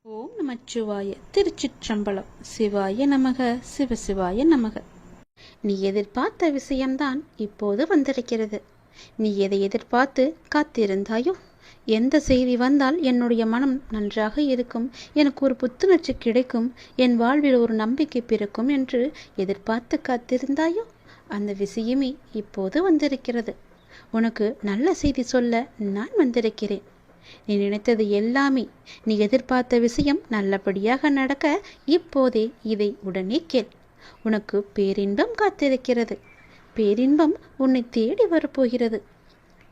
ஓம் நமச்சிவாய. திருச்சிற்றம்பலம். சிவாய நமக, சிவசிவாய நமக. நீ எதிர்பார்த்த விஷயம்தான் இப்போது வந்திருக்கிறது. நீ எதை எதிர்பார்த்து காத்திருந்தாயோ, எந்த செய்தி வந்தால் என்னுடைய மனம் நன்றாக இருக்கும், எனக்கு ஒரு புத்துணர்ச்சி கிடைக்கும், என் வாழ்வில் ஒரு நம்பிக்கை பிறக்கும் என்று எதிர்பார்த்து காத்திருந்தாயோ, அந்த விஷயமே இப்போது வந்திருக்கிறது. உனக்கு நல்ல செய்தி சொல்ல நான் வந்திருக்கிறேன். நீ நினைத்தது எல்லாமே, நீ எதிர்பார்த்த விஷயம் நல்லபடியாக நடக்க இப்போதே இதை உடனே கேள். உனக்கு பேரின்பம் காத்திருக்கிறது. பேரின்பம் உன்னை தேடி வரப்போகிறது.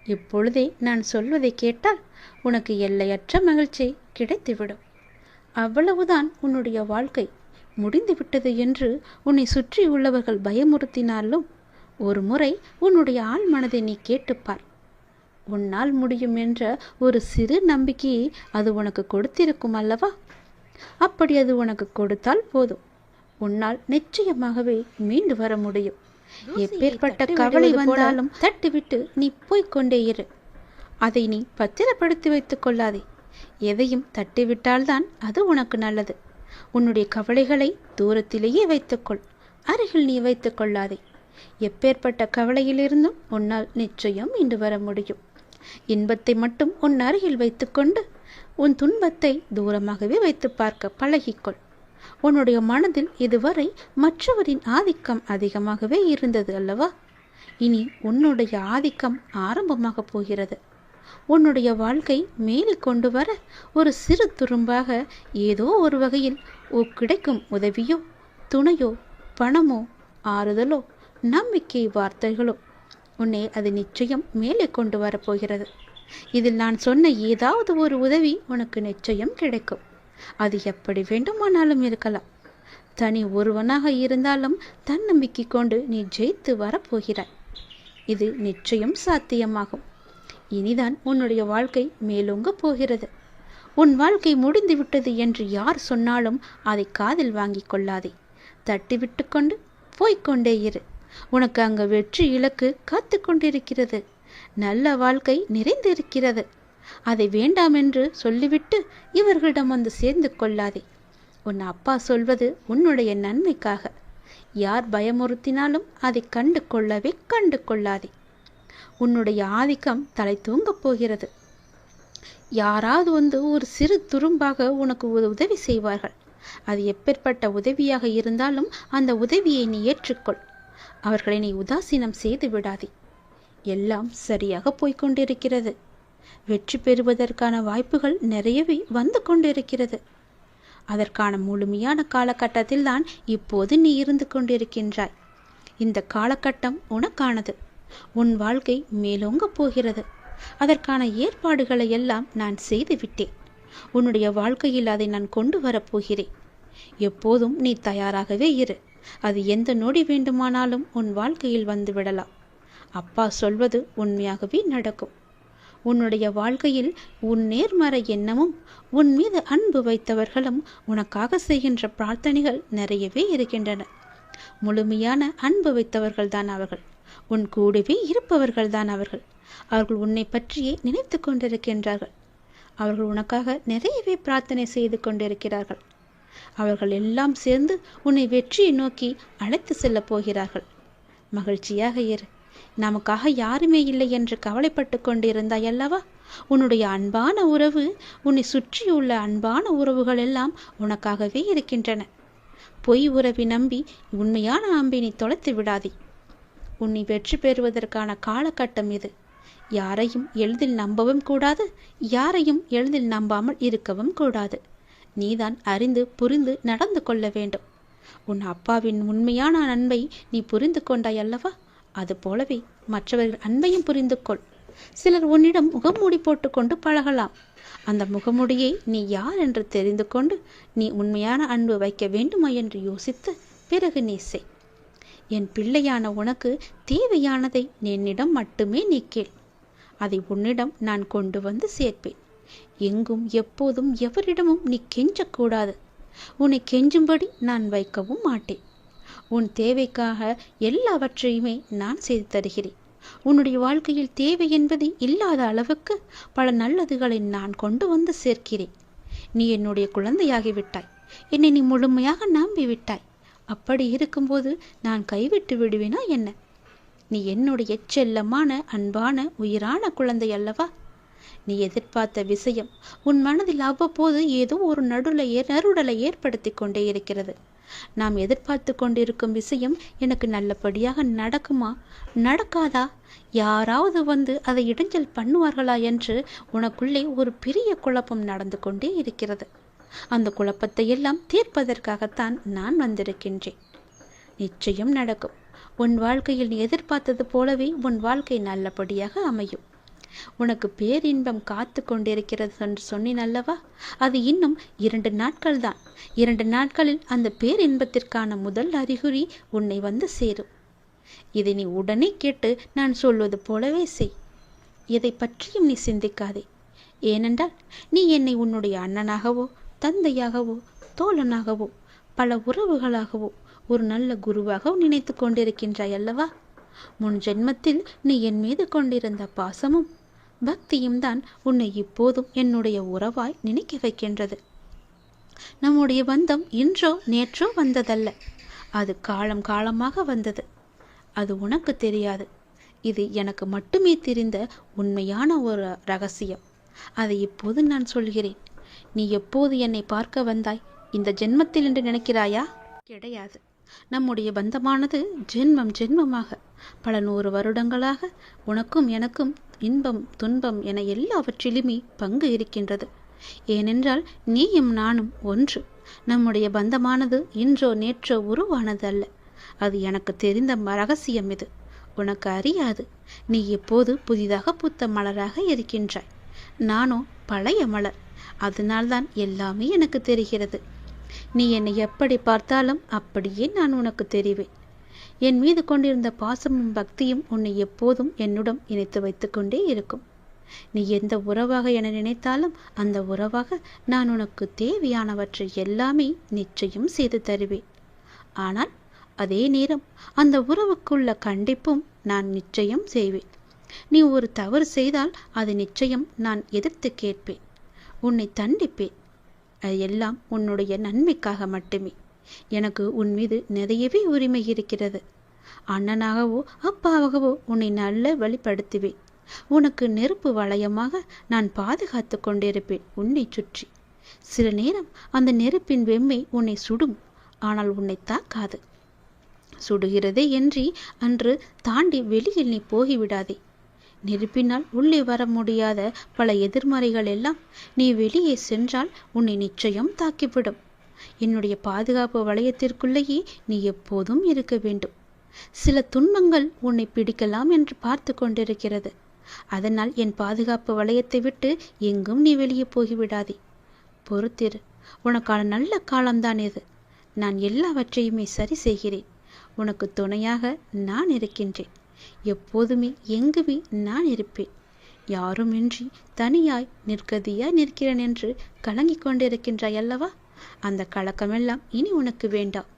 இப்பொழுதே நான் சொல்வதை கேட்டால் உனக்கு எல்லையற்ற மகிழ்ச்சி கிடைத்துவிடும். அவ்வளவுதான். உன்னுடைய வாழ்க்கை முடிந்துவிட்டது என்று உன்னை சுற்றி உள்ளவர்கள் பயமுறுத்தினாலும் ஒரு முறை உன்னுடைய ஆழ் மனதை நீ கேட்டுப்பார். உன்னால் முடியும் என்ற ஒரு சிறு நம்பிக்கையை அது உனக்கு கொடுத்திருக்கும் அல்லவா? அப்படி அது உனக்கு கொடுத்தால் போதும், உன்னால் நிச்சயமாகவே மீண்டு வர முடியும். எப்பேற்பட்ட கவலை வந்தாலும் தட்டிவிட்டு நீ போய்கொண்டே இரு. அதை நீ பத்திரப்படுத்தி வைத்துக் கொள்ளாதே. எதையும் தட்டிவிட்டால்தான் அது உனக்கு நல்லது. உன்னுடைய கவலைகளை தூரத்திலேயே வைத்துக்கொள், அருகில் நீ வைத்துக் கொள்ளாதே. எப்பேற்பட்ட கவலையிலிருந்தும் உன்னால் நிச்சயம் மீண்டு வர முடியும். இன்பத்தை மட்டும் உன் அருகில் வைத்துக்கொண்டு உன் துன்பத்தை தூரமாகவே வைத்து பார்க்க பழகிக்கொள். உன்னுடைய மனதில் இதுவரை மற்றவரின் ஆதிக்கம் அதிகமாகவே இருந்தது அல்லவா? இனி உன்னுடைய ஆதிக்கம் ஆரம்பமாக போகிறது. உன்னுடைய வாழ்க்கை மேலே கொண்டு வர ஒரு சிறு துரும்பாக ஏதோ ஒரு வகையில் கிடைக்கும் உதவியோ, துணையோ, பணமோ, ஆறுதலோ, நம்பிக்கை வார்த்தைகளோ உன்னை அது நிச்சயம் மேலே கொண்டு வரப்போகிறது. இதில் நான் சொன்ன ஏதாவது ஒரு உதவி உனக்கு நிச்சயம் கிடைக்கும். அது எப்படி வேண்டுமானாலும் இருக்கலாம். தனி ஒருவனாக இருந்தாலும் தன்னம்பிக்கை கொண்டு நீ ஜெயித்து வரப்போகிறாய். இது நிச்சயம் சாத்தியமாகும். இனிதான் உன்னுடைய வாழ்க்கை மேலோங்க போகிறது. உன் வாழ்க்கை முடிந்து விட்டது என்று யார் சொன்னாலும் அதை காதில் வாங்கி கொள்ளாதே. தட்டிவிட்டு கொண்டு போய்கொண்டே இரு. உனக்கு அங்கு வெற்றி இலக்கு காத்து கொண்டிருக்கிறது. நல்ல வாழ்க்கை நிறைந்திருக்கிறது. அதை வேண்டாம் என்று சொல்லிவிட்டு இவர்களிடம் வந்து சேர்ந்து கொள்ளாதே. உன் அப்பா சொல்வது உன்னுடைய நன்மைக்காக. யார் பயமுறுத்தினாலும் அதை கண்டு கொள்ளாதே. உன்னுடைய ஆதிக்கம் தலை தூங்கப் போகிறது. யாராவது வந்து ஒரு சிறு துரும்பாக உனக்கு உதவி செய்வார்கள். அது எப்பேற்பட்ட உதவியாக இருந்தாலும் அந்த உதவியை நீ ஏற்றுக்கொள். அவர்களை நீ உதாசீனம் செய்து விடாதே. எல்லாம் சரியாக போய்கொண்டிருக்கிறது. வெற்றி பெறுவதற்கான வாய்ப்புகள் நிறையவே வந்து கொண்டிருக்கிறது. அதற்கான முழுமையான காலகட்டத்தில் தான் இப்போது நீ இருந்து கொண்டிருக்கின்றாய். இந்த காலகட்டம் உனக்கானது. உன் வாழ்க்கை மேலோங்க போகிறது. அதற்கான ஏற்பாடுகளை எல்லாம் நான் செய்து விட்டேன். உன்னுடைய வாழ்க்கையில் அதை நான் கொண்டு வரப்போகிறேன். எப்போதும் நீ தயாராகவே இரு. அது எந்த நொடி வேண்டுமானாலும் உன் வாழ்க்கையில் வந்து விடலாம். அப்பா சொல்வது உண்மையாகவே நடக்கும். உன்னுடைய வாழ்க்கையில் உன் நேர்மறை எண்ணமும் உன் மீது அன்பு வைத்தவர்களும் உனக்காக செய்கின்ற பிரார்த்தனைகள் நிறையவே இருக்கின்றன. முழுமையான அன்பு வைத்தவர்கள் தான் அவர்கள். உன் கூடவே இருப்பவர்கள் தான் அவர்கள். அவர்கள் உன்னை பற்றியே நினைத்து கொண்டிருக்கின்றார்கள். அவர்கள் உனக்காக நிறையவே பிரார்த்தனை செய்து கொண்டிருக்கிறார்கள். அவர்கள் எல்லாம் சேர்ந்து உன்னை வெற்றியை நோக்கி அழைத்து செல்ல போகிறார்கள். மகிழ்ச்சியாக இரு. நமக்காக யாருமே இல்லை என்று கவலைப்பட்டு கொண்டிருந்தாய் அல்லவா? உன்னுடைய அன்பான உறவு, உன்னை சுற்றியுள்ள அன்பான உறவுகள் எல்லாம் உனக்காகவே இருக்கின்றன. பொய் உறவை நம்பி உண்மையான அன்பை நீ தொலைத்து விடாதே. உன்னை வெற்றி பெறுவதற்கான காலகட்டம் இது. யாரையும் எளிதில் நம்பவும் கூடாது, யாரையும் எளிதில் நம்பாமல் இருக்கவும் கூடாது. நீதான் அறிந்து புரிந்து நடந்து கொள்ள வேண்டும். உன் அப்பாவின் உண்மையான அன்பை நீ புரிந்து கொண்டாய் அல்லவா? அது போலவே மற்றவர்கள் அன்பையும் புரிந்து கொள். சிலர் உன்னிடம் முகமூடி போட்டுக்கொண்டு பழகலாம். அந்த முகமூடியை நீ யார் என்று தெரிந்து கொண்டு நீ உண்மையான அன்பு வைக்க வேண்டுமா என்று யோசித்து பிறகு நீ செய். என் பிள்ளையான உனக்கு தேவையானதை என்னிடம் மட்டுமே நீ கேள். அதை உன்னிடம் நான் கொண்டு வந்து சேர்ப்பேன். எங்கும் எப்போதும் எவரிடமும் நீ கெஞ்சக்கூடாது. உன்னை கெஞ்சும்படி நான் வைக்கவும் மாட்டேன். உன் தேவைக்காக எல்லாவற்றையுமே நான் செய்து தருகிறேன். உன்னுடைய வாழ்க்கையில் தேவை என்பது இல்லாத அளவுக்கு பல நல்லதுகளை நான் கொண்டு வந்து சேர்க்கிறேன். நீ என்னுடைய குழந்தையாகிவிட்டாய். என்னை நீ முழுமையாக நம்பிவிட்டாய். அப்படி இருக்கும்போது நான் கைவிட்டு விடுவேனா என்ன? நீ என்னுடைய செல்லமான அன்பான உயிரான குழந்தை அல்லவா? நீ எதிர்பார்த்த விஷயம் உன் மனதில் அவ்வப்போது ஏதோ ஒரு நறுடலை ஏற்படுத்தி கொண்டே இருக்கிறது. நாம் எதிர்பார்த்து கொண்டிருக்கும் விஷயம் எனக்கு நல்லபடியாக நடக்குமா, நடக்காதா, யாராவது வந்து அதை இடைஞ்சல் பண்ணுவார்களா என்று உனக்குள்ளே ஒரு பெரிய குழப்பம் நடந்து கொண்டே இருக்கிறது. அந்த குழப்பத்தை எல்லாம் தீர்ப்பதற்காகத்தான் நான் வந்திருக்கின்றேன். நிச்சயம் நடக்கும். உன் வாழ்க்கையில் நீ எதிர்பார்த்தது போலவே உன் வாழ்க்கை நல்லபடியாக அமையும். உனக்கு பேரின்பம் காத்து கொண்டிருக்கிறது என்று சொன்னேன் அல்லவா? அது இன்னும் 2 நாட்கள் தான். 2 நாட்களில் அந்த பேரின்பத்திற்கான முதல் அறிகுறி உன்னை வந்து சேரும். இதை நீ உடனே கேட்டு நான் சொல்வது போலவே செய். எதை பற்றியும் நீ சிந்திக்காதே. ஏனென்றால் நீ என்னை உன்னுடைய அண்ணனாகவோ தந்தையாகவோ தோழனாகவோ பல உறவுகளாகவோ ஒரு நல்ல குருவாக நினைத்து கொண்டிருக்கின்றாய் அல்லவா? முன் ஜென்மத்தில் நீ என் மீது கொண்டிருந்த பாசமும் பக்தியும் தான் உன்னை இப்போதும் என்னுடைய உறவாய் நினைக்க வைக்கின்றது. நம்முடைய பந்தம் இன்றோ நேற்றோ வந்ததல்ல, அது காலம் காலமாக வந்தது. அது உனக்கு தெரியாது. இது எனக்கு மட்டுமே தெரிந்த உண்மையான ஒரு ரகசியம். அதை இப்போது நான் சொல்கிறேன். நீ எப்போது என்னை பார்க்க வந்தாய்? இந்த ஜென்மத்தில் என்று நினைக்கிறாயா? கிடையாது. நம்முடைய பந்தமானது ஜென்மம் ஜென்மமாக பல 100 வருடங்களாக உனக்கும் எனக்கும் இன்பம் துன்பம் என எல்லாவற்றிலுமே பங்கு இருக்கின்றது. ஏனென்றால் நீயும் நானும் ஒன்று. நம்முடைய பந்தமானது இன்றோ நேற்றோ உருவானது அல்ல. அது எனக்கு தெரிந்த ரகசியம். இது உனக்கு அறியாது. நீ எப்போது புதிதாக பூத்த மலராக இருக்கின்றாய். நானோ பழைய மலர். அதனால்தான் எல்லாமே எனக்கு தெரிகிறது. நீ என்னை எப்படி பார்த்தாலும் அப்படியே நான் உனக்கு தெரிவேன். என் மீது கொண்டிருந்த பாசமும் பக்தியும் உன்னை எப்போதும் என்னுடன் இணைத்து வைத்து கொண்டே இருக்கும். நீ எந்த உறவாக என நினைத்தாலும் அந்த உறவாக நான் உனக்கு தேவையானவற்றை எல்லாமே நிச்சயம் செய்து தருவேன். ஆனால் அதே நேரம் அந்த உறவுக்குள்ள கண்டிப்பும் நான் நிச்சயம் செய்வேன். நீ ஒரு தவறு செய்தால் அது நிச்சயம் நான் எதிர்த்து கேட்பேன், உன்னை தண்டிப்பேன். அது எல்லாம் உன்னுடைய நன்மைக்காக மட்டுமே. எனக்கு உன் மீது நிறையவே உரிமை இருக்கிறது. அண்ணனாகவோ அப்பாவாகவோ உன்னை நல்ல வழிப்படுத்துவேன். உனக்கு நெருப்பு வளையமாக நான் பாதுகாத்து கொண்டிருப்பேன் உன்னை சுற்றி. சில நேரம் அந்த நெருப்பின் வெம்மை உன்னை சுடும், ஆனால் உன்னை தாக்காது. சுடுகிறதே என்று அன்று தாண்டி வெளியில் நீ போகிவிடாதே. நெருப்பினால் உள்ளே வர முடியாத பல எதிர்மறைகள் எல்லாம் நீ வெளியே சென்றால் உன்னை நிச்சயம் தாக்கிவிடும். என்னுடைய பாதுகாப்பு வளையத்திற்குள்ளேயே நீ எப்போதும் இருக்க வேண்டும். சில துன்பங்கள் உன்னை பிடிக்கலாம் என்று பார்த்து கொண்டிருக்கிறது. அதனால் என் பாதுகாப்பு வளையத்தை விட்டு எங்கும் நீ வெளியே போகிவிடாதே. பொறுத்திரு. உனக்கான நல்ல காலம்தான் இது. நான் எல்லாவற்றையுமே சரி செய்கிறேன். உனக்கு துணையாக நான் இருக்கின்றேன். எப்போதுமே எங்குமே நான் இருப்பேன். யாருமின்றி தனியாய் நிற்கதியாய் நிற்கிறேன் என்று கலங்கிக் கொண்டிருக்கின்றாய் அல்லவா? அந்த கலக்கமெல்லாம் இனி உனக்கு வேண்டாம்.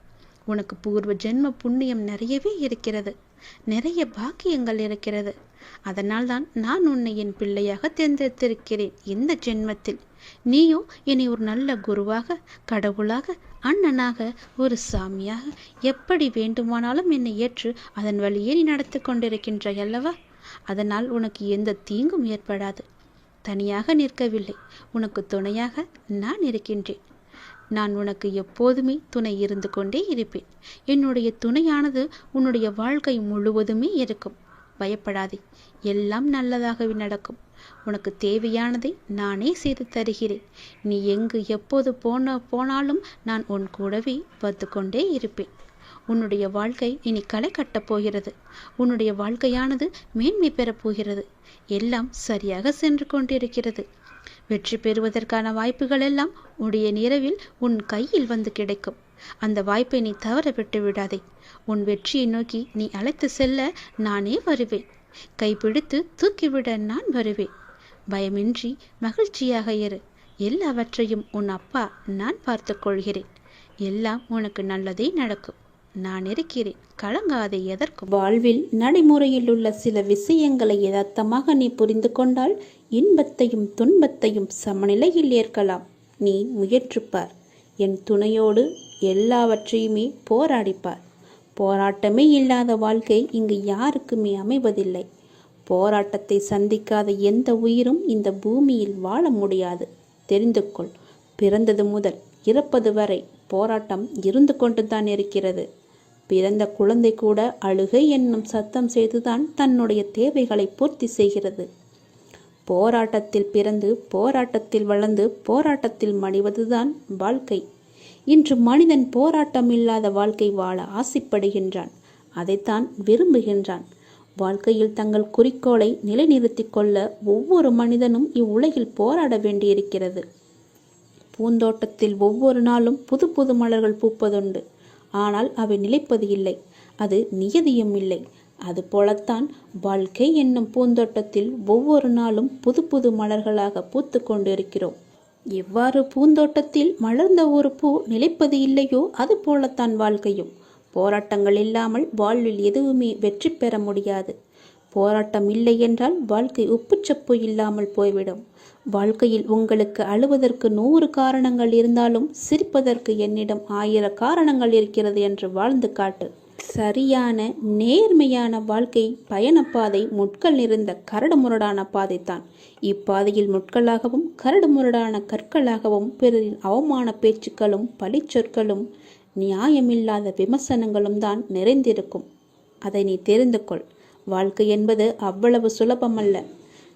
உனக்கு பூர்வ ஜென்ம புண்ணியம் நிறையவே இருக்கிறது. நிறைய பாக்கியங்கள் இருக்கிறது. அதனால்தான் நான் உன்னை என் பிள்ளையாக தேர்ந்தெடுத்திருக்கிறேன் இந்த ஜென்மத்தில். நீயோ என்னை ஒரு நல்ல குருவாக, கடவுளாக, அண்ணனாக, ஒரு சாமியாக எப்படி வேண்டுமானாலும் என்னை ஏற்று அதன் வழியே நீ நடத்தி கொண்டிருக்கின்றாய் அல்லவா? அதனால் உனக்கு எந்த தீங்கும் ஏற்படாது. தனியாக நிற்கவில்லை, உனக்கு துணையாக நான் இருக்கின்றேன். நான் உனக்கு எப்போதுமே துணை இருந்து கொண்டே இருப்பேன். என்னுடைய துணையானது உன்னுடைய வாழ்க்கை முழுவதுமே இருக்கும். பயப்படாதே, எல்லாம் நல்லதாகவே நடக்கும். உனக்கு தேவையானதை நானே செய்து தருகிறேன். நீ எங்கு எப்போது போனாலும் நான் உன் கூடவே வந்து கொண்டே இருப்பேன். உன்னுடைய வாழ்க்கை இனி களை கட்டப் போகிறது. உன்னுடைய வாழ்க்கையானது மேன்மை பெறப் போகிறது. எல்லாம் சரியாக சென்று கொண்டிருக்கிறது. வெற்றி பெறுவதற்கான வாய்ப்புகள் எல்லாம் உடைய நிறவில் உன் கையில் வந்து கிடைக்கும். அந்த வாய்ப்பை நீ தவற விட்டு விடாதே. உன் வெற்றியை நோக்கி நீ அழைத்து செல்ல நானே வருவேன். கைப்பிடித்து தூக்கிவிட நான் வருவேன். பயமின்றி மகிழ்ச்சியாக இரு. எல்லாவற்றையும் உன் அப்பா நான் பார்த்து கொள்கிறேன். எல்லாம் உனக்கு நல்லதே நடக்கும். நான் இருக்கிறேன், கலங்காதே எதற்கும். வாழ்வில் நடைமுறையில் உள்ள சில விஷயங்களை யதார்த்தமாக நீ புரிந்து கொண்டால் இன்பத்தையும் துன்பத்தையும் சமநிலையில் ஏற்கலாம். நீ முயற்றுப்பார். என் துணையோடு எல்லாவற்றையுமே போராடிப்பார். போராட்டமே இல்லாத வாழ்க்கை இங்கு யாருக்குமே அமைவதில்லை. போராட்டத்தை சந்திக்காத எந்த உயிரும் இந்த பூமியில் வாழ முடியாது. தெரிந்து கொள். பிறந்தது முதல் இறப்பது வரை போராட்டம் இருந்து கொண்டுதான் இருக்கிறது. பிறந்த குழந்தை கூட அழுகை என்னும் சத்தம் செய்துதான் தன்னுடைய தேவைகளை பூர்த்தி செய்கிறது. போராட்டத்தில் பிறந்து போராட்டத்தில் வளர்ந்து போராட்டத்தில் மடிவதுதான் வாழ்க்கை. இன்று மனிதன் போராட்டம் இல்லாத வாழ்க்கை வாழ ஆசைப்படுகின்றான். அதைத்தான் விரும்புகின்றான். வாழ்க்கையில் தங்கள் குறிக்கோளை நிலைநிறுத்திக் கொள்ள ஒவ்வொரு மனிதனும் இவ்வுலகில் போராட வேண்டியிருக்கிறது. பூந்தோட்டத்தில் ஒவ்வொரு நாளும் புது புது மலர்கள் பூப்பதுண்டு. ஆனால் அவை நிலைப்பது இல்லை. அது நியதியும் இல்லை. அதுபோலத்தான் வாழ்க்கை என்னும் பூந்தோட்டத்தில் ஒவ்வொரு நாளும் புது புது மலர்களாக பூத்து கொண்டிருக்கிறோம். எவ்வாறு பூந்தோட்டத்தில் மலர்ந்த ஒரு பூ நிலைப்பது இல்லையோ அது போலத்தான் வாழ்க்கையும். போராட்டங்கள் இல்லாமல் வாழ்வில் எதுவுமே வெற்றி பெற முடியாது. போராட்டம் இல்லை என்றால் வாழ்க்கை உப்புச்சப்பு இல்லாமல் போய்விடும். வாழ்க்கையில் உங்களுக்கு அழுவதற்கு 100 காரணங்கள் இருந்தாலும் சிரிப்பதற்கு என்னிடம் 1000 காரணங்கள் இருக்கிறது என்று வாழ்ந்து காட்டு. சரியான நேர்மையான வாழ்க்கை பயணப்பாதை முட்கள் நிறைந்த கரடுமுரடான பாதைத்தான். இப்பாதையில் முட்களாகவும் கரடுமுரடான கற்களாகவும் பிறரின் அவமான பேச்சுக்களும் பழிச்சொற்களும் நியாயமில்லாத விமர்சனங்களும் தான் நிறைந்திருக்கும். அதை நீ தெரிந்து கொள். வாழ்க்கை என்பது அவ்வளவு சுலபமல்ல.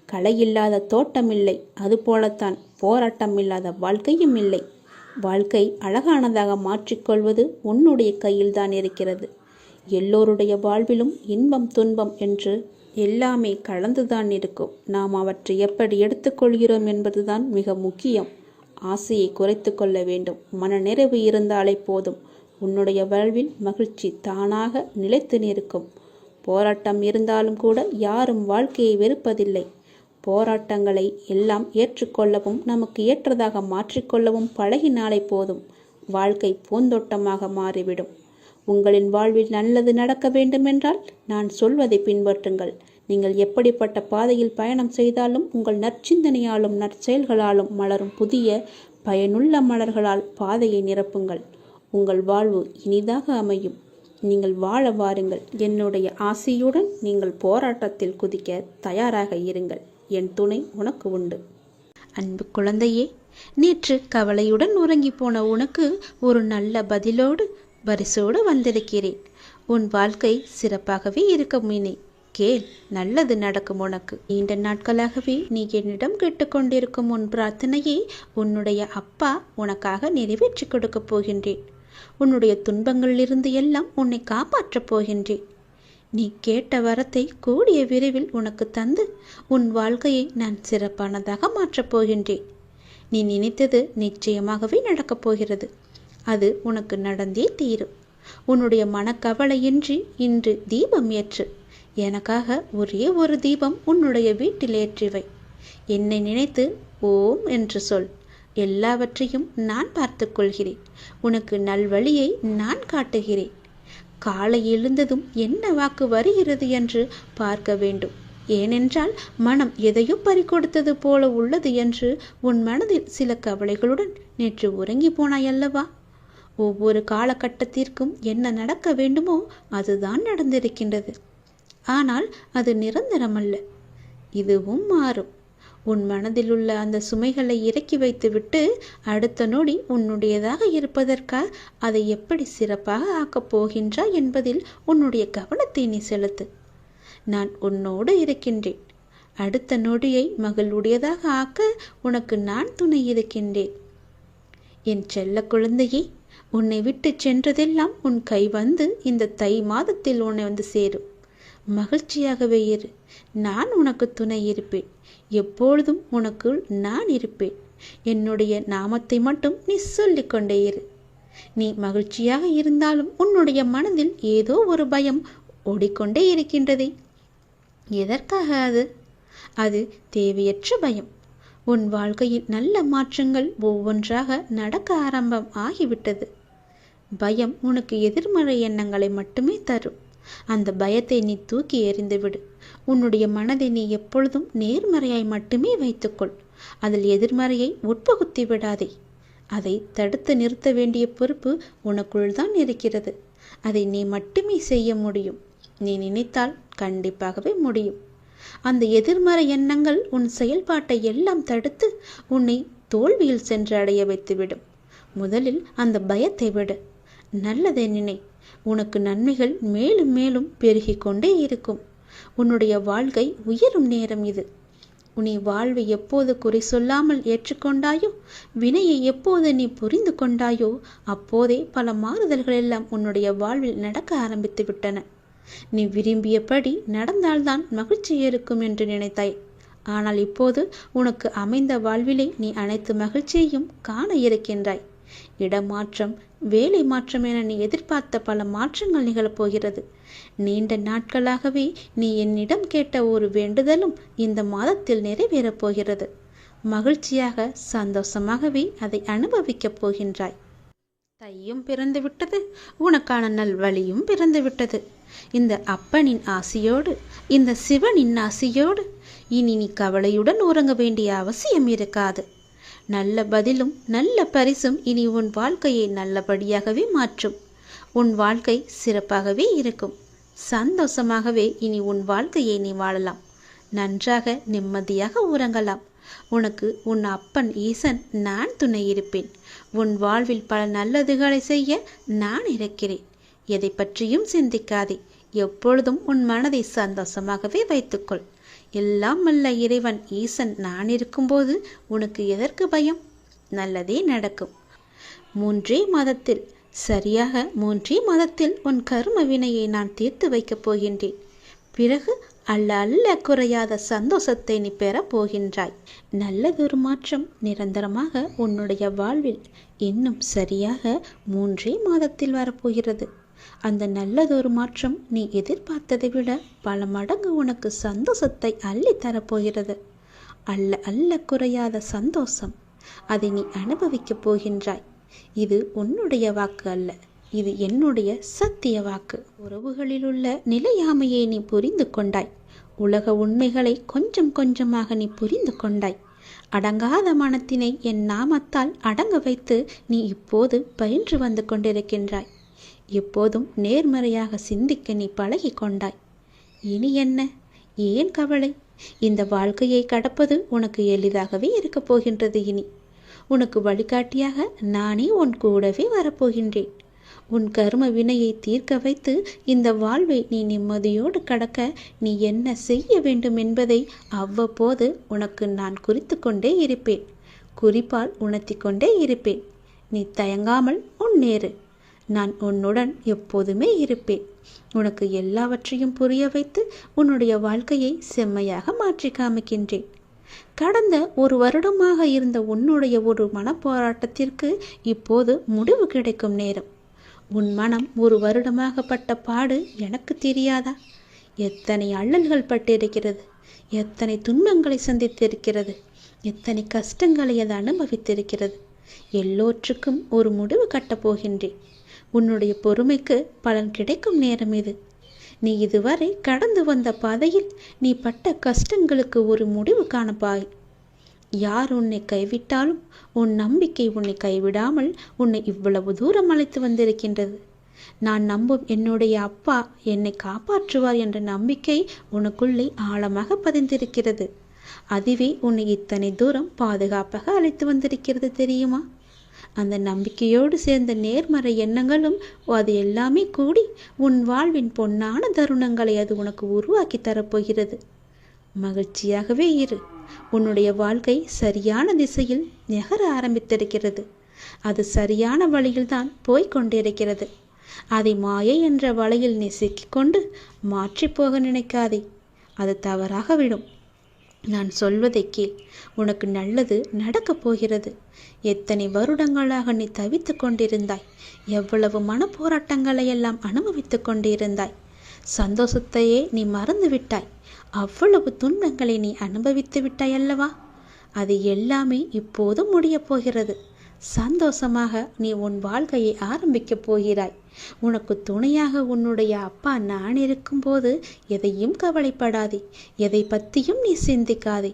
களையில்லாத தோட்டமில்லை. அதுபோலத்தான் போராட்டம் இல்லாத வாழ்க்கையும் இல்லை. வாழ்க்கை அழகானதாக மாற்றிக்கொள்வது உன்னுடைய கையில்தான் இருக்கிறது. எல்லோருடைய வாழ்விலும் இன்பம் துன்பம் என்று எல்லாமே கலந்துதான் இருக்கும். நாம் அவற்றை எப்படி எடுத்துக்கொள்கிறோம் என்பதுதான் மிக முக்கியம். ஆசையை குறைத்து கொள்ள வேண்டும். மனநிறைவு இருந்தாலே போதும். உன்னுடைய வாழ்வில் மகிழ்ச்சி தானாக நிலைத்து நிற்கும். போராட்டம் இருந்தாலும் கூட யாரும் வாழ்க்கையை வெறுப்பதில்லை. போராட்டங்களை எல்லாம் ஏற்றுக்கொள்ளவும் நமக்கு ஏற்றதாக மாற்றிக்கொள்ளவும் பழகினாலே போதும். வாழ்க்கை பூந்தோட்டமாக மாறிவிடும். உங்களின் வாழ்வில் நல்லது நடக்க வேண்டுமென்றால் நான் சொல்வதை பின்பற்றுங்கள். நீங்கள் எப்படிப்பட்ட பாதையில் பயணம் செய்தாலும் உங்கள் நற்சிந்தனையாலும் நற்செயல்களாலும் மலரும் புதிய பயனுள்ள மலர்களால் பாதையை நிரப்புங்கள். உங்கள் வாழ்வு இனிதாக அமையும். நீங்கள் வாழ வாருங்கள். என்னுடைய ஆசையுடன் நீங்கள் போராட்டத்தில் குதிக்க தயாராக இருங்கள். என் துணை உனக்கு உண்டு. அன்பு குழந்தையே, நேற்று கவலையுடன் உறங்கி போன உனக்கு ஒரு நல்ல பதிலோடு பரிசோடு வந்திருக்கிறேன். உன் வாழ்க்கை சிறப்பாகவே இருக்கும். இனி கேள், நல்லது நடக்கும் உனக்கு. நீண்ட நாட்களாகவே நீ என்னிடம் கேட்டுக்கொண்டிருக்கும் உன் பிரார்த்தனையை உன்னுடைய அப்பா உனக்காக நிறைவேற்றி கொடுக்கப் போகின்றேன். உன்னுடைய துன்பங்களிலிருந்து எல்லாம் உன்னை காப்பாற்றப் போகின்றேன். நீ கேட்ட வரத்தை கூடிய விரைவில் உனக்கு தந்து உன் வாழ்க்கையை நான் சிறப்பானதாக மாற்றப் போகின்றேன். நீ நினைத்தது நிச்சயமாகவே நடக்கப் போகிறது. அது உனக்கு நடந்தே தீரும். உன்னுடைய மனக்கவலையின்றி இன்று தீபம் ஏற்று. எனக்காக ஒரே ஒரு தீபம் உன்னுடைய வீட்டில் ஏற்றிவை. என்னை நினைத்து ஓம் என்று சொல். எல்லாவற்றையும் நான் பார்த்து கொள்கிறேன். உனக்கு நல்வழியை நான் காட்டுகிறேன். காலை எழுந்ததும் என்ன வாக்கு வருகிறது என்று பார்க்க வேண்டும். ஏனென்றால் மனம் எதையோ பறிகொடுத்தது போல உள்ளது என்று உன் மனதில் சில கவலைகளுடன் நேற்று உறங்கி போனாயல்லவா? ஒவ்வொரு காலகட்டத்திற்கும் என்ன நடக்க வேண்டுமோ அதுதான் நடந்திருக்கின்றது. ஆனால் அது நிரந்தரமல்ல. இதுவும் மாறும். உன் மனதில் உள்ள அந்த சுமைகளை இறக்கி வைத்துவிட்டு அடுத்த நொடி உன்னுடையதாக இருப்பதற்காக அதை எப்படி சிறப்பாக ஆக்கப் போகின்றாய் என்பதில் உன்னுடைய கவனத்தை நீ செலுத்து. நான் உன்னோடு இருக்கின்றேன். அடுத்த நொடியை மகளுடையதாக ஆக்க உனக்கு நான் துணை இருக்கின்றேன். என் செல்ல குழந்தையே, உன்னை விட்டு சென்றதெல்லாம் உன் கை வந்து இந்த தை மாதத்தில் உன்னை வந்து சேரும். மகிழ்ச்சியாகவே இரு. நான் உனக்கு துணை இருப்பேன். எப்பொழுதும் உனக்குள் நான் இருப்பேன். என்னுடைய நாமத்தை மட்டும் நீ சொல்லிக்கொண்டே இரு. நீ மகிழ்ச்சியாக இருந்தாலும் உன்னுடைய மனதில் ஏதோ ஒரு பயம் ஓடிக்கொண்டே இருக்கின்றதே. எதற்காக அது? அது தேவையற்ற பயம். உன் வாழ்க்கையில் நல்ல மாற்றங்கள் ஒவ்வொன்றாக நடக்க ஆரம்பம் ஆகிவிட்டது. பயம் உனக்கு எதிர்மறை எண்ணங்களை மட்டுமே தரும். அந்த பயத்தை நீ தூக்கி எறிந்துவிடு. உன்னுடைய மனதை நீ எப்பொழுதும் நேர்மறையாய் மட்டுமே வைத்துக்கொள். அதில் எதிர்மறையை உட்பகுத்தி விடாதே. அதை தடுத்து நிறுத்த வேண்டிய பொறுப்பு உனக்குள் தான் இருக்கிறது. அதை நீ மட்டுமே செய்ய முடியும். நீ நினைத்தால் கண்டிப்பாகவே முடியும். அந்த எதிர்மறை எண்ணங்கள் உன் செயல்பாட்டை எல்லாம் தடுத்து உன்னை தோல்வியில் சென்று அடைய வைத்துவிடும். முதலில் அந்த பயத்தை விடு. நல்லதை நினை. உனக்கு நன்மைகள் மேலும் மேலும் பெருகி கொண்டே இருக்கும். உன்னுடைய வாழ்க்கை உயரும் நேரம் இது. உன்னை வாழ்வை எப்போது குறை சொல்லாமல் ஏற்றுக்கொண்டாயோ, வினையை எப்போது நீ புரிந்து கொண்டாயோ, அப்போதே பல மாறுதல்கள் எல்லாம் உன்னுடைய வாழ்வில் நடக்க ஆரம்பித்து விட்டன. நீ விரும்பியபடி நடந்தால்தான் மகிழ்ச்சி இருக்கும் என்று நினைத்தாய். ஆனால் இப்போது உனக்கு அமைந்த வாழ்விலே நீ அனைத்து மகிழ்ச்சியையும் காண இருக்கின்றாய். இடமாற்றம், வேலை மாற்றம் என நீ எதிர்பார்த்த பல மாற்றங்கள் நிகழப்போகிறது. நீண்ட நாட்களாகவே நீ என்னிடம் கேட்ட ஒரு வேண்டுதலும் இந்த மாதத்தில் நிறைவேறப் போகிறது. மகிழ்ச்சியாக, சந்தோஷமாகவே அதை அனுபவிக்கப் போகின்றாய். தையும் பிறந்து விட்டது, உனக்கான நல்வழியும் பிறந்து விட்டது. இந்த அப்பனின் ஆசியோடு, இந்த சிவனின் ஆசியோடு இனி நீ கவலையுடன் உறங்க வேண்டிய அவசியம் இருக்காது. நல்ல பதிலும் நல்ல பரிசும் இனி உன் வாழ்க்கையை நல்லபடியாகவே மாற்றும். உன் வாழ்க்கை சிறப்பாகவே இருக்கும். சந்தோஷமாகவே இனி உன் வாழ்க்கையை நீ வாழலாம். நன்றாக நிம்மதியாக உறங்கலாம். உனக்கு உன் அப்பன் ஈசன் நான் துணை இருப்பேன். உன் வாழ்வில் பல நல்லதுகளை செய்ய நான் இருக்கிறேன். எதை பற்றியும் சிந்திக்காதே. எப்பொழுதும் உன் மனதை சந்தோஷமாகவே வைத்துக்கொள். எல்லாம் வல்ல இறைவன் ஈசன் நான் இருக்கும்போது உனக்கு எதற்கு பயம்? நல்லதே நடக்கும். 3 மாதத்தில், சரியாக 3 மாதத்தில் உன் கர்ம வினையை நான் தீர்த்து வைக்கப் போகின்றேன். பிறகு அல்ல குறையாத சந்தோஷத்தை நீ பெறப் போகின்றாய். நல்லதொரு மாற்றம் நிரந்தரமாக உன்னுடைய வாழ்வில் இன்னும் சரியாக 3 மாதத்தில் வரப்போகிறது. அந்த நல்லதொரு மாற்றம் நீ எதிர்பார்த்ததை விட பல மடங்கு உனக்கு சந்தோஷத்தை அள்ளி தரப்போகிறது. அல்ல குறையாத சந்தோஷம். அதை நீ அனுபவிக்கப் போகின்றாய். இது உன்னுடைய வாக்கு அல்ல, இது என்னுடைய சத்திய வாக்கு. உறவுகளில் உள்ள நிலையாமையை நீ புரிந்து கொண்டாய். உலக உண்மைகளை கொஞ்சம் கொஞ்சமாக நீ புரிந்து கொண்டாய். அடங்காத மனத்தினை என் நாமத்தால் அடங்க வைத்து நீ இப்போது பயின்று வந்து கொண்டிருக்கின்றாய். எப்போதும் நேர்மறையாக சிந்திக்க நீ பழகி கொண்டாய். இனி என்ன? ஏன் கவலை? இந்த வாழ்க்கையை கடப்பது உனக்கு எளிதாகவே இருக்கப் போகின்றது. இனி உனக்கு வழிகாட்டியாக நானே உன் கூடவே வரப்போகின்றேன். உன் கர்ம வினையை தீர்க்க வைத்து இந்த வாழ்வை நீ நிம்மதியோடு கடக்க நீ என்ன செய்ய வேண்டும் என்பதை அவ்வப்போது உனக்கு நான் குறித்து கொண்டே இருப்பேன். குறிப்பால் உணர்த்தி கொண்டே இருப்பேன். நீ தயங்காமல் முன்னேறு. நான் உன்னுடன் எப்போதுமே இருப்பேன். உனக்கு எல்லாவற்றையும் புரிய வைத்து உன்னுடைய வாழ்க்கையை செம்மையாக மாற்றி காமிக்கின்றேன். கடந்த 1 வருடமாக இருந்த உன்னுடைய ஒரு மனப்போராட்டத்திற்கு இப்போது முடிவு கிடைக்கும் நேரம். உன் மனம் 1 வருடமாக பட்ட பாடு எனக்கு தெரியாதா? எத்தனை அல்லல்கள் பட்டிருக்கிறது, எத்தனை துன்பங்களை சந்தித்திருக்கிறது, எத்தனை கஷ்டங்களை அது அனுபவித்திருக்கிறது. எல்லோற்றுக்கும் ஒரு முடிவு கட்டப் போகின்றேன். உன்னுடைய பொறுமைக்கு பலன் கிடைக்கும் நேரம் இது. நீ இதுவரை கடந்து வந்த பாதையில் நீ பட்ட கஷ்டங்களுக்கு ஒரு முடிவு காணப்பாய். யார் உன்னை கைவிட்டாலும் உன் நம்பிக்கை உன்னை கைவிடாமல் உன்னை இவ்வளவு தூரம் அழைத்து வந்திருக்கின்றது. நான் நம்பும் என்னுடைய அப்பா என்னை காப்பாற்றுவார் என்ற நம்பிக்கை உனக்குள்ளே ஆழமாக பதிந்திருக்கிறது. அதுவே உன்னை இத்தனை தூரம் பாதுகாப்பாக அழைத்து வந்திருக்கிறது தெரியுமா? அந்த நம்பிக்கையோடு சேர்ந்த நேர்மறை எண்ணங்களும் அது எல்லாமே கூடி உன் வாழ்வின் பொன்னான தருணங்களை அது உனக்கு உருவாக்கி தரப்போகிறது. மகிழ்ச்சியாகவே இரு. உன்னுடைய வாழ்க்கை சரியான திசையில் நகர ஆரம்பித்திருக்கிறது. அது சரியான வழியில்தான் போய்கொண்டிருக்கிறது. அதை மாயை என்ற வலையில் நீ சிக்கிக்கொண்டு மாற்றி போக நினைக்காதே. அது தவறாக விடும். நான் சொல்வதை கேள். உனக்கு நல்லது நடக்கப் போகிறது. எத்தனை வருடங்களாக நீ தவித்து கொண்டிருந்தாய். எவ்வளவு மனப்போராட்டங்களை எல்லாம் அனுபவித்து கொண்டிருந்தாய். சந்தோஷத்தையே நீ மறந்து விட்டாய். அவ்வளவு துன்பங்களை நீ அனுபவித்து விட்டாய் அல்லவா? அது எல்லாமே இப்போது முடியப் போகிறது. சந்தோஷமாக நீ உன் வாழ்க்கையை ஆரம்பிக்கப் போகிறாய். உனக்கு துணையாக உன்னுடைய அப்பா நான் இருக்கும்போது எதையும் கவலைப்படாதே. எதை பற்றியும் நீ சிந்திக்காதே.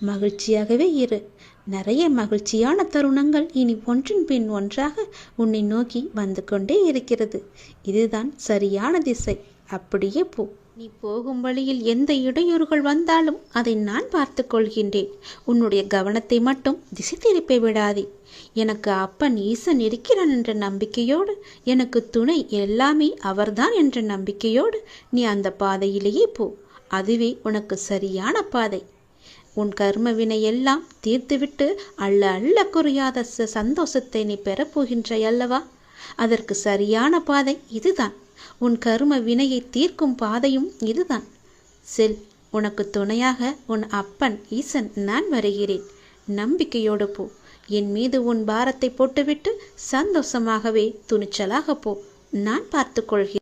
மகிழ்ச்சியாகவே இரு. நிறைய மகிழ்ச்சியான தருணங்கள் இனி ஒன்றின் பின் ஒன்றாக உன்னை நோக்கி வந்து கொண்டே இருக்கிறது. இதுதான் சரியான திசை. அப்படியே போ. நீ போகும் வழியில் எந்த இடையூறுகள் வந்தாலும் அதை நான் பார்த்து கொள்கின்றேன். உன்னுடைய கவனத்தை மட்டும் திசை திருப்பி விடாதே. எனக்கு அப்பன் ஈசன் இருக்கிறான் என்ற நம்பிக்கையோடு, எனக்கு துணை எல்லாமே அவர்தான் என்ற நம்பிக்கையோடு நீ அந்த பாதையிலேயே போ. அதுவே உனக்கு சரியான பாதை. உன் கர்ம வினை எல்லாம் தீர்த்துவிட்டு அள்ள அள்ள குறையாத சந்தோஷத்தை நீ பெறப்போகின்றாய் அல்லவா? அதற்கு சரியான பாதை இதுதான். உன் கர்ம வினையை தீர்க்கும் பாதையும் இதுதான். செல், உனக்கு துணையாக உன் அப்பன் ஈசன் நான் வருகிறேன். நம்பிக்கையோடு போ. என் மீது உன் பாரத்தை போட்டுவிட்டு சந்தோஷமாகவே துணிச்சலாக போ. நான் பார்த்து கொள்கிறேன்.